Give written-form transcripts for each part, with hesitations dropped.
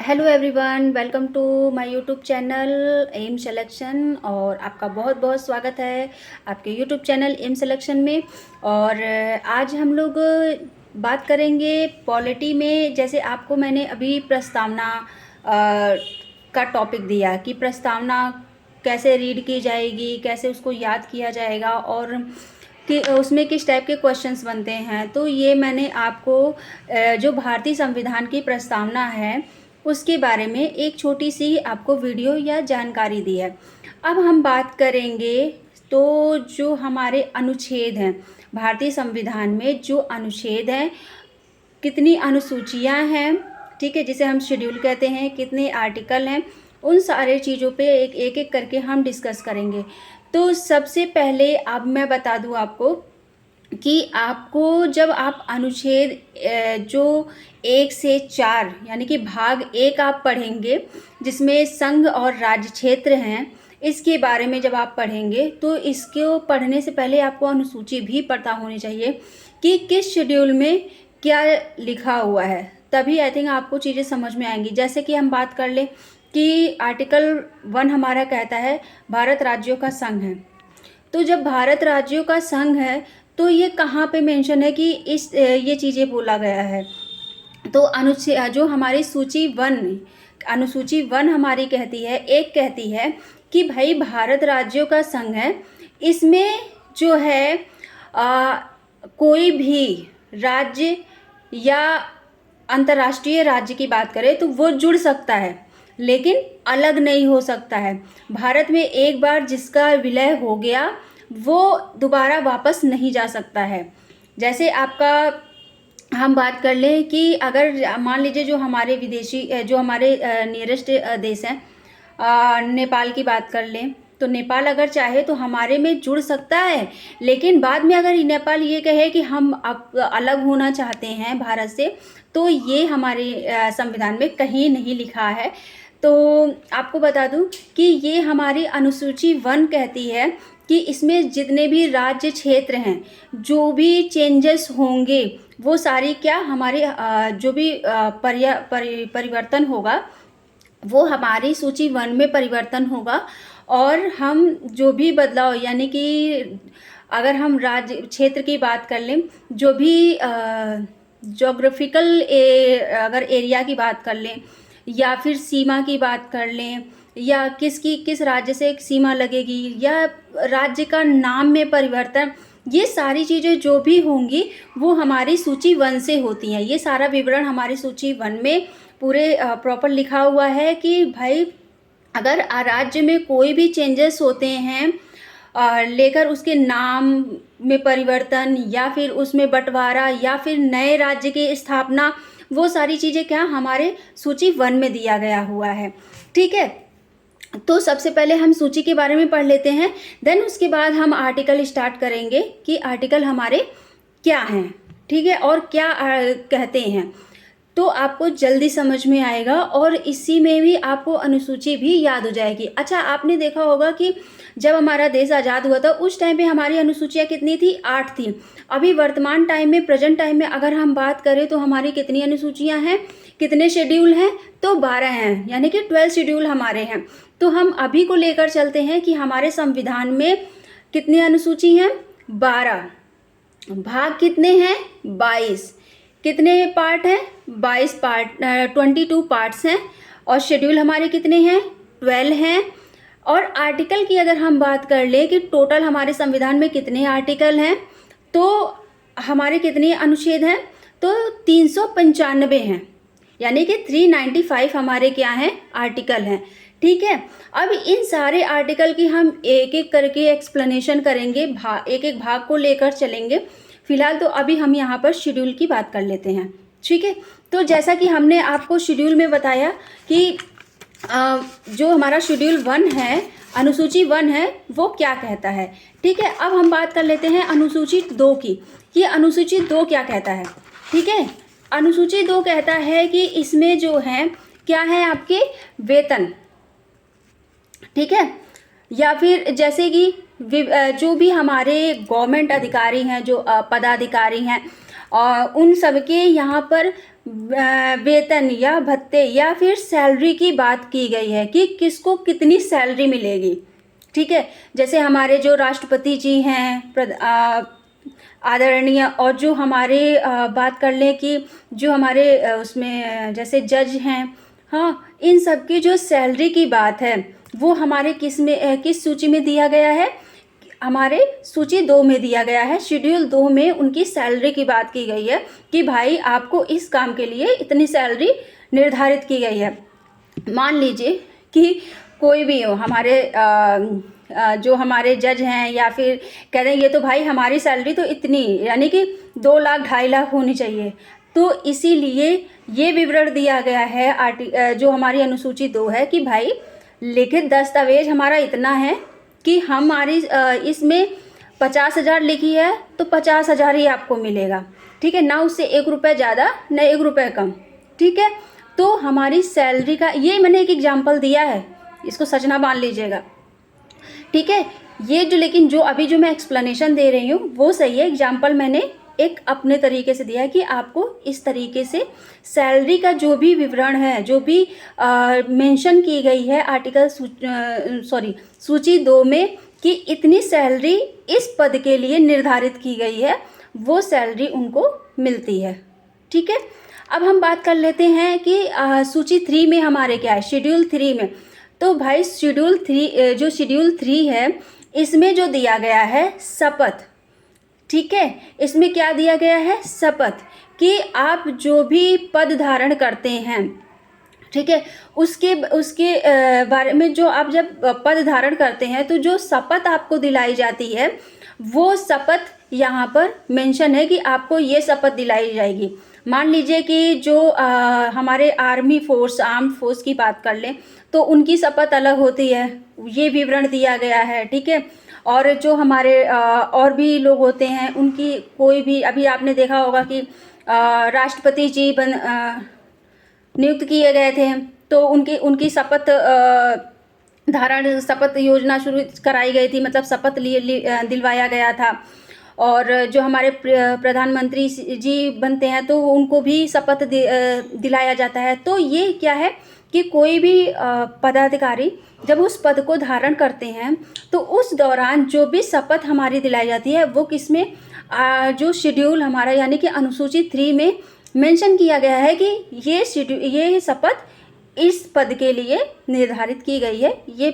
Hello everyone, welcome to my YouTube channel M selection. और आपका बहुत बहुत स्वागत है आपके यूट्यूब चैनल एम सिलेक्शन में। और आज हम लोग बात करेंगे पॉलिटी में। जैसे आपको मैंने अभी प्रस्तावना का टॉपिक दिया कि प्रस्तावना कैसे रीड की जाएगी, कैसे उसको याद किया जाएगा और कि उसमें किस टाइप के क्वेश्चंस बनते हैं। तो ये मैंने आपको जो भारतीय संविधान की प्रस्तावना है उसके बारे में एक छोटी सी आपको वीडियो या जानकारी दी है। अब हम बात करेंगे तो जो हमारे अनुच्छेद हैं भारतीय संविधान में, जो अनुच्छेद हैं, कितनी अनुसूचियां हैं, ठीक है, जिसे हम शेड्यूल कहते हैं, कितने आर्टिकल हैं, उन सारे चीज़ों पे एक एक करके हम डिस्कस करेंगे। तो सबसे पहले अब मैं बता दूं आपको कि आपको जब आप अनुच्छेद जो 1 से 4 यानी कि भाग 1 आप पढ़ेंगे जिसमें संघ और राज्य क्षेत्र हैं, इसके बारे में जब आप पढ़ेंगे तो इसको पढ़ने से पहले आपको अनुसूची भी पता होनी चाहिए कि किस शेड्यूल में क्या लिखा हुआ है, तभी आई थिंक आपको चीज़ें समझ में आएंगी। जैसे कि हम बात कर लें कि आर्टिकल 1 हमारा कहता है भारत राज्यों का संघ है। तो जब भारत राज्यों का संघ है तो ये कहाँ पे मेंशन है कि ये चीज़ें बोला गया है। तो अनुच्छेद जो हमारी अनुसूची 1 हमारी कहती है, एक कहती है कि भाई भारत राज्यों का संघ है, इसमें जो है कोई भी राज्य या अंतर्राष्ट्रीय राज्य की बात करें तो वो जुड़ सकता है लेकिन अलग नहीं हो सकता है। भारत में एक बार जिसका विलय हो गया वो दोबारा वापस नहीं जा सकता है। जैसे आपका हम बात कर लें कि अगर मान लीजिए जो हमारे विदेशी जो हमारे नियरेस्ट देश हैं, नेपाल की बात कर लें तो नेपाल अगर चाहे तो हमारे में जुड़ सकता है, लेकिन बाद में अगर नेपाल ये कहे कि हम अब अलग होना चाहते हैं भारत से, तो ये हमारे संविधान में कहीं नहीं लिखा है। तो आपको बता दूं कि ये हमारी अनुसूची 1 कहती है कि इसमें जितने भी राज्य क्षेत्र हैं, जो भी चेंजेस होंगे वो सारी क्या हमारे जो भी परिवर्तन होगा वो हमारी सूची 1 में परिवर्तन होगा। और हम जो भी बदलाव यानी कि अगर हम राज्य क्षेत्र की बात कर लें, जो भी जोग्राफिकल अगर एरिया की बात कर लें या फिर सीमा की बात कर लें या किस राज्य से एक सीमा लगेगी या राज्य का नाम में परिवर्तन, ये सारी चीज़ें जो भी होंगी वो हमारी सूची 1 से होती हैं। ये सारा विवरण हमारी सूची 1 में पूरे प्रॉपर लिखा हुआ है कि भाई अगर राज्य में कोई भी चेंजेस होते हैं लेकर उसके नाम में परिवर्तन या फिर उसमें बंटवारा या फिर नए राज्य की स्थापना, वो सारी चीज़ें क्या हमारे सूची 1 में दिया गया हुआ है। ठीक है, तो सबसे पहले हम सूची के बारे में पढ़ लेते हैं, देन उसके बाद हम आर्टिकल स्टार्ट करेंगे कि आर्टिकल हमारे क्या हैं, ठीक है, और क्या कहते हैं। तो आपको जल्दी समझ में आएगा और इसी में भी आपको अनुसूची भी याद हो जाएगी। अच्छा, आपने देखा होगा कि जब हमारा देश आज़ाद हुआ था उस टाइम पे हमारी अनुसूचियाँ कितनी थी? 8 थी। अभी वर्तमान टाइम में, प्रेजेंट टाइम में अगर हम बात करें तो हमारी कितनी अनुसूचियाँ हैं, कितने शेड्यूल हैं? तो 12 हैं, यानी कि 12 शेड्यूल हमारे हैं। तो हम अभी को लेकर चलते हैं कि हमारे संविधान में कितनी अनुसूची हैं? 12। भाग कितने हैं? 22। कितने पार्ट हैं? 22 पार्ट, 22 पार्ट्स हैं। और शेड्यूल हमारे कितने हैं? 12 हैं। और आर्टिकल की अगर हम बात कर ले कि टोटल हमारे संविधान में कितने आर्टिकल हैं, तो हमारे कितने अनुच्छेद हैं? तो 395 हैं, यानी कि 395 हमारे क्या हैं? आर्टिकल हैं। ठीक है, अब इन सारे आर्टिकल की हम एक एक करके एक्सप्लेनेशन करेंगे, एक एक भाग को लेकर चलेंगे। फिलहाल तो अभी हम यहाँ पर शेड्यूल की बात कर लेते हैं। ठीक है, तो जैसा कि हमने आपको शेड्यूल में बताया कि जो हमारा शेड्यूल 1 है, अनुसूची 1 है, वो क्या कहता है। ठीक है, अब हम बात कर लेते हैं अनुसूची 2 की कि अनुसूची 2 क्या कहता है। ठीक है, अनुसूची 2 कहता है कि इसमें जो है क्या है आपके वेतन, ठीक है, या फिर जैसे कि जो भी हमारे गवर्नमेंट अधिकारी हैं, जो पदाधिकारी हैं, उन सबके यहाँ पर वेतन या भत्ते या फिर सैलरी की बात की गई है कि किसको कितनी सैलरी मिलेगी। ठीक है, जैसे हमारे जो राष्ट्रपति जी हैं आदरणीय, और जो हमारे बात कर लें कि जो हमारे उसमें जैसे जज हैं, हाँ, इन सब की जो सैलरी की बात है वो हमारे किस सूची में दिया गया है, हमारे सूची 2 में दिया गया है। शेड्यूल 2 में उनकी सैलरी की बात की गई है कि भाई आपको इस काम के लिए इतनी सैलरी निर्धारित की गई है। मान लीजिए कि कोई भी हो, हमारे जो हमारे जज हैं या फिर कह रहे हैं ये तो भाई हमारी सैलरी तो इतनी, यानी कि 2 लाख 2.5 लाख होनी चाहिए, तो इसीलिए ये विवरण दिया गया है जो हमारी अनुसूची 2 है कि भाई लिखित दस्तावेज हमारा इतना है कि हमारी इसमें 50,000 लिखी है तो 50,000 ही आपको मिलेगा। ठीक है, ना उससे 1 रुपये ज़्यादा ना 1 रुपये कम। ठीक है, तो हमारी सैलरी का ये मैंने एक एग्जाम्पल दिया है, इसको सच ना मान लीजिएगा। ठीक है, ये जो लेकिन जो अभी जो मैं एक्सप्लेनेशन दे रही हूँ वो सही है, एग्जाम्पल मैंने एक अपने तरीके से दिया है कि आपको इस तरीके से सैलरी का जो भी विवरण है, जो भी मेंशन की गई है सूची 2 में कि इतनी सैलरी इस पद के लिए निर्धारित की गई है, वो सैलरी उनको मिलती है। ठीक है, अब हम बात कर लेते हैं कि सूची 3 में हमारे क्या है, शेड्यूल 3 में। तो भाई शेड्यूल 3 है, इसमें जो दिया गया है शपथ। ठीक है, इसमें क्या दिया गया है, शपथ, कि आप जो भी पद धारण करते हैं, ठीक है, उसके बारे में जो आप जब पद धारण करते हैं तो जो शपथ आपको दिलाई जाती है वो शपथ यहाँ पर मेंशन है कि आपको ये शपथ दिलाई जाएगी। मान लीजिए कि जो हमारे आर्म फोर्स की बात कर लें तो उनकी शपथ अलग होती है, ये विवरण दिया गया है। ठीक है, और जो हमारे और भी लोग होते हैं उनकी कोई भी, अभी आपने देखा होगा कि राष्ट्रपति जी नियुक्त किए गए थे तो उनकी शपथ योजना शुरू कराई गई थी, मतलब शपथ दिलवाया गया था। और जो हमारे प्रधानमंत्री जी बनते हैं तो उनको भी शपथ दिलाया जाता है। तो ये क्या है कि कोई भी पदाधिकारी जब उस पद को धारण करते हैं तो उस दौरान जो भी शपथ हमारी दिलाई जाती है वो किसमें, जो शेड्यूल हमारा यानी कि अनुसूची 3 में मेंशन किया गया है कि ये शपथ इस पद के लिए निर्धारित की गई है, ये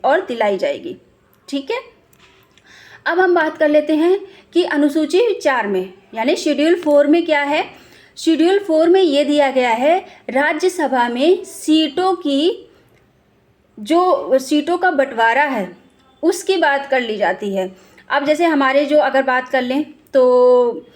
और दिलाई जाएगी। ठीक है, अब हम बात कर लेते हैं कि अनुसूची 4 में यानी शेड्यूल 4 में क्या है। शेड्यूल 4 में ये दिया गया है राज्यसभा में सीटों का बंटवारा है उसकी बात कर ली जाती है। अब जैसे हमारे जो अगर बात कर लें तो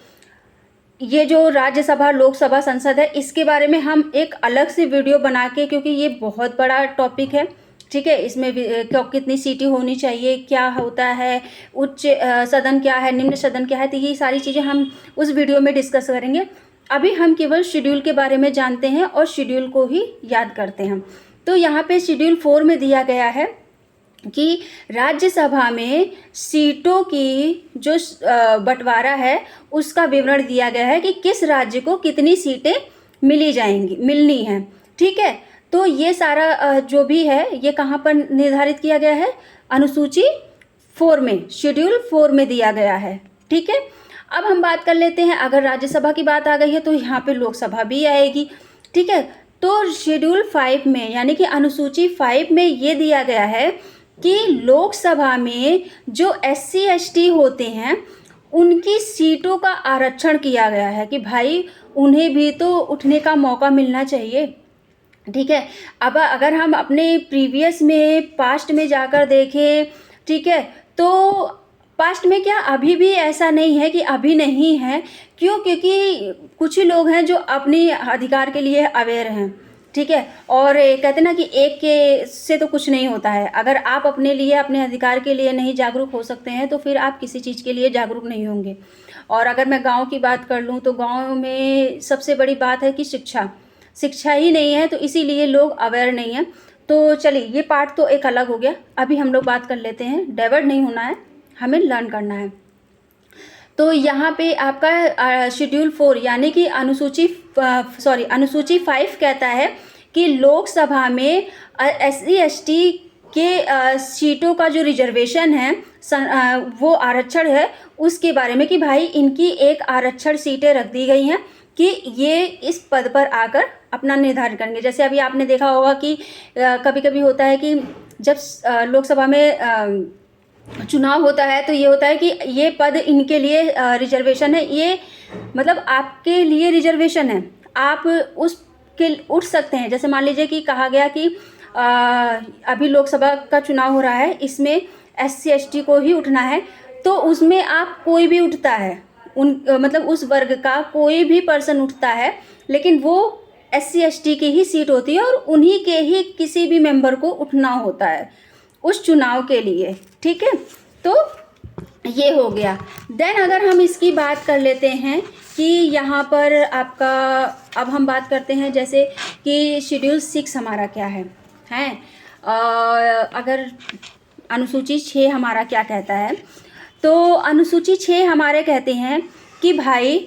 ये जो राज्यसभा, लोकसभा, संसद है, इसके बारे में हम एक अलग से वीडियो बना के, क्योंकि ये बहुत बड़ा टॉपिक है। ठीक है, इसमें कितनी सीटें होनी चाहिए, क्या होता है, उच्च सदन क्या है, निम्न सदन क्या है, तो ये सारी चीज़ें हम उस वीडियो में डिस्कस करेंगे। अभी हम केवल शेड्यूल के बारे में जानते हैं और शेड्यूल को ही याद करते हैं। तो यहाँ पे शेड्यूल 4 में दिया गया है कि राज्यसभा में सीटों की जो बंटवारा है उसका विवरण दिया गया है कि किस राज्य को कितनी सीटें मिलनी हैं। ठीक है, तो ये सारा जो भी है ये कहाँ पर निर्धारित किया गया है, अनुसूची 4 में, शेड्यूल 4 में दिया गया है। ठीक है, अब हम बात कर लेते हैं, अगर राज्यसभा की बात आ गई है तो यहाँ पे लोकसभा भी आएगी। ठीक है, तो शेड्यूल 5 में यानी कि अनुसूची 5 में ये दिया गया है कि लोकसभा में जो SC ST होते हैं उनकी सीटों का आरक्षण किया गया है कि भाई उन्हें भी तो उठने का मौका मिलना चाहिए। ठीक है, अब अगर हम अपने प्रीवियस में पास्ट में जाकर देखें, ठीक है, तो पास्ट में क्या अभी भी ऐसा नहीं है कि अभी नहीं है, क्यों, क्योंकि कुछ ही लोग हैं जो अपने अधिकार के लिए अवेयर हैं। ठीक है, और कहते हैं ना कि एक के से तो कुछ नहीं होता है। अगर आप अपने लिए, अपने अधिकार के लिए नहीं जागरूक हो सकते हैं तो फिर आप किसी चीज़ के लिए जागरूक नहीं होंगे। और अगर मैं गांव की बात कर लूँ तो गांव में सबसे बड़ी बात है कि शिक्षा ही नहीं है, तो इसीलिए लोग अवेयर नहीं हैं। तो चलिए, ये पार्ट तो एक अलग हो गया। अभी हम लोग बात कर लेते हैं, डाइवर्ट नहीं होना है, हमें लर्न करना है। तो यहाँ पे आपका शेड्यूल 4 यानी कि अनुसूची 5 कहता है कि लोकसभा में SC/ST के सीटों का जो रिजर्वेशन है वो आरक्षण है उसके बारे में, कि भाई इनकी एक आरक्षण सीटें रख दी गई हैं कि ये इस पद पर आकर अपना निर्धारण करेंगे। जैसे अभी आपने देखा होगा कि कभी कभी होता है कि जब लोकसभा में चुनाव होता है तो ये होता है कि ये पद इनके लिए रिजर्वेशन है, ये मतलब आपके लिए रिजर्वेशन है, आप उसके उठ सकते हैं। जैसे मान लीजिए कि कहा गया कि अभी लोकसभा का चुनाव हो रहा है, इसमें SC/ST को ही उठना है, तो उसमें आप कोई भी उठता है, मतलब उस वर्ग का कोई भी पर्सन उठता है, लेकिन वो SC/ST की ही सीट होती है और उन्हीं के ही किसी भी मेंबर को उठना होता है उस चुनाव के लिए। ठीक है, तो ये हो गया। देन अगर हम इसकी बात कर लेते हैं कि यहाँ पर आपका, अब हम बात करते हैं जैसे कि शेड्यूल 6 हमारा क्या है अगर अनुसूची 6 हमारा क्या कहता है, तो अनुसूची 6 हमारे कहते हैं कि भाई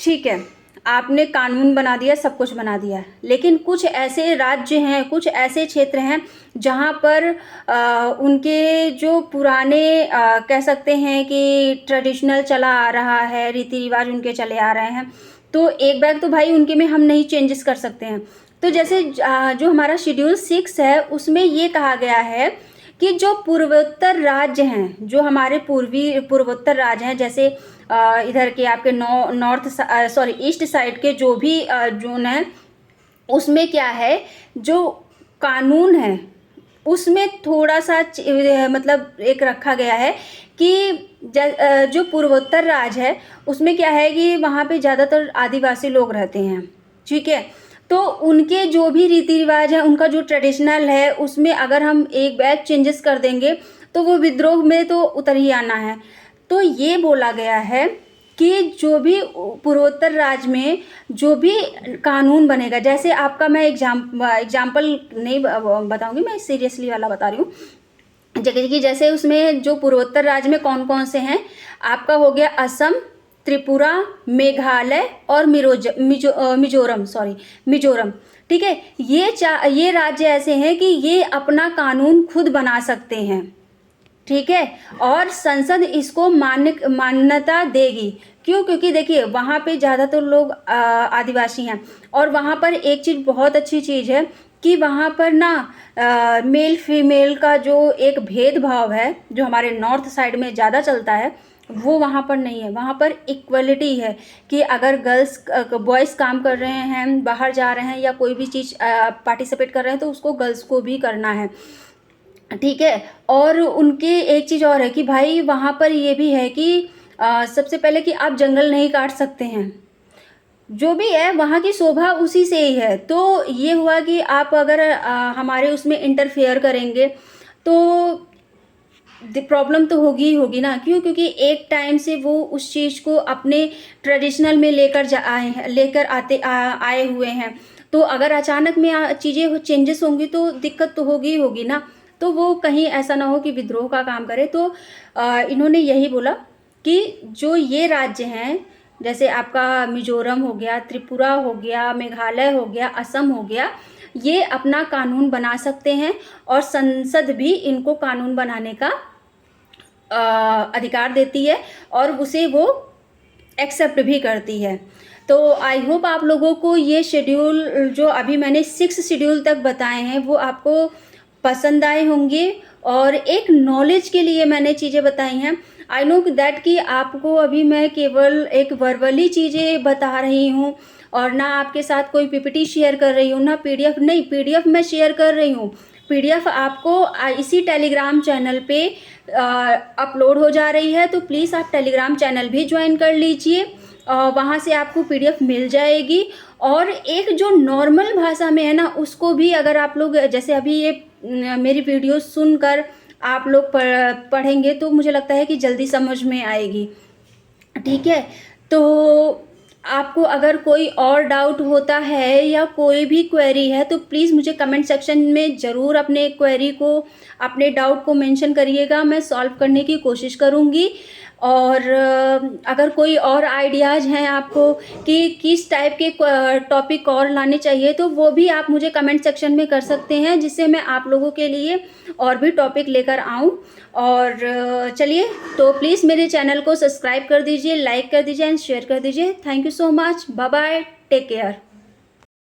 ठीक है, आपने कानून बना दिया, सब कुछ बना दिया, लेकिन कुछ ऐसे राज्य हैं, कुछ ऐसे क्षेत्र हैं जहाँ पर उनके जो पुराने कह सकते हैं कि ट्रेडिशनल चला आ रहा है, रीति रिवाज उनके चले आ रहे हैं, तो एक बैग तो भाई उनके में हम नहीं चेंजेस कर सकते हैं। तो जैसे जो हमारा शेड्यूल 6 है उसमें ये कहा गया है कि जो पूर्वोत्तर राज्य हैं, जो हमारे पूर्वोत्तर राज्य हैं, जैसे इधर के आपके ईस्ट साइड के जो भी जोन है, उसमें क्या है, जो कानून है उसमें थोड़ा सा मतलब एक रखा गया है कि जो पूर्वोत्तर राज्य है उसमें क्या है कि वहाँ पे ज़्यादातर आदिवासी लोग रहते हैं। ठीक है, तो उनके जो भी रीति रिवाज है, उनका जो ट्रेडिशनल है, उसमें अगर हम एक बैग चेंजेस कर देंगे तो वो विद्रोह में तो उतर ही आना है। तो ये बोला गया है कि जो भी पूर्वोत्तर राज्य में जो भी कानून बनेगा, जैसे आपका मैं एग्जाम्पल नहीं बताऊंगी, मैं सीरियसली वाला बता रही हूँ, जगह की जैसे उसमें जो पूर्वोत्तर राज्य में कौन कौन से हैं, आपका हो गया असम, त्रिपुरा, मेघालय और मिजोरम। ठीक है, ये राज्य ऐसे हैं कि ये अपना कानून खुद बना सकते हैं। ठीक है, और संसद इसको मान्यता देगी। क्यों? क्योंकि देखिए वहाँ पे ज़्यादातर लोग आदिवासी हैं, और वहाँ पर एक चीज़ बहुत अच्छी चीज़ है कि वहाँ पर ना मेल फीमेल का जो एक भेदभाव है, जो हमारे नॉर्थ साइड में ज़्यादा चलता है, वो वहाँ पर नहीं है। वहाँ पर इक्वलिटी है कि अगर बॉयज़ काम कर रहे हैं, बाहर जा रहे हैं या कोई भी चीज़ पार्टिसिपेट कर रहे हैं, तो उसको गर्ल्स को भी करना है। ठीक है, और उनके एक चीज़ और है कि भाई वहाँ पर ये भी है कि सबसे पहले कि आप जंगल नहीं काट सकते हैं, जो भी है वहाँ की शोभा उसी से ही है। तो ये हुआ कि आप अगर हमारे उसमें इंटरफेयर करेंगे तो प्रॉब्लम तो होगी ही होगी ना। क्यों? क्योंकि एक टाइम से वो उस चीज़ को अपने ट्रेडिशनल में लेकर आए हुए हैं, तो अगर अचानक में चीज़ें चेंजेस होंगी तो दिक्कत तो होगी ही होगी ना। तो वो कहीं ऐसा ना हो कि विद्रोह का काम करे। तो इन्होंने यही बोला कि जो ये राज्य हैं, जैसे आपका मिजोरम हो गया, त्रिपुरा हो गया, मेघालय हो गया, असम हो गया, ये अपना कानून बना सकते हैं और संसद भी इनको कानून बनाने का अधिकार देती है और उसे वो एक्सेप्ट भी करती है। तो आई होप आप लोगों को ये शेड्यूल जो अभी मैंने 6 शेड्यूल तक बताए हैं वो आपको पसंद आए होंगे, और एक नॉलेज के लिए मैंने चीज़ें बताई हैं। आई नो दैट कि आपको अभी मैं केवल एक वर्बली चीज़ें बता रही हूँ और ना आपके साथ कोई पीपीटी शेयर कर रही हूँ, ना पीडीएफ, नहीं पीडीएफ मैं शेयर कर रही हूँ। पीडीएफ आपको इसी टेलीग्राम चैनल पे अपलोड हो जा रही है, तो प्लीज़ आप टेलीग्राम चैनल भी ज्वाइन कर लीजिए, वहाँ से आपको पीडीएफ मिल जाएगी। और एक जो नॉर्मल भाषा में है ना, उसको भी अगर आप लोग जैसे अभी ये मेरी वीडियो सुनकर आप लोग पढ़ेंगे तो मुझे लगता है कि जल्दी समझ में आएगी। ठीक है, तो आपको अगर कोई और डाउट होता है या कोई भी क्वेरी है तो प्लीज़ मुझे कमेंट सेक्शन में ज़रूर अपने क्वेरी को, अपने डाउट को मेंशन करिएगा, मैं सॉल्व करने की कोशिश करूँगी। और अगर कोई और आइडियाज़ हैं आपको कि किस टाइप के टॉपिक और लाने चाहिए, तो वो भी आप मुझे कमेंट सेक्शन में कर सकते हैं, जिससे मैं आप लोगों के लिए और भी टॉपिक लेकर आऊँ। और चलिए, तो प्लीज़ मेरे चैनल को सब्सक्राइब कर दीजिए, लाइक कर दीजिए एंड शेयर कर दीजिए। Thank you so much. Bye bye, take care.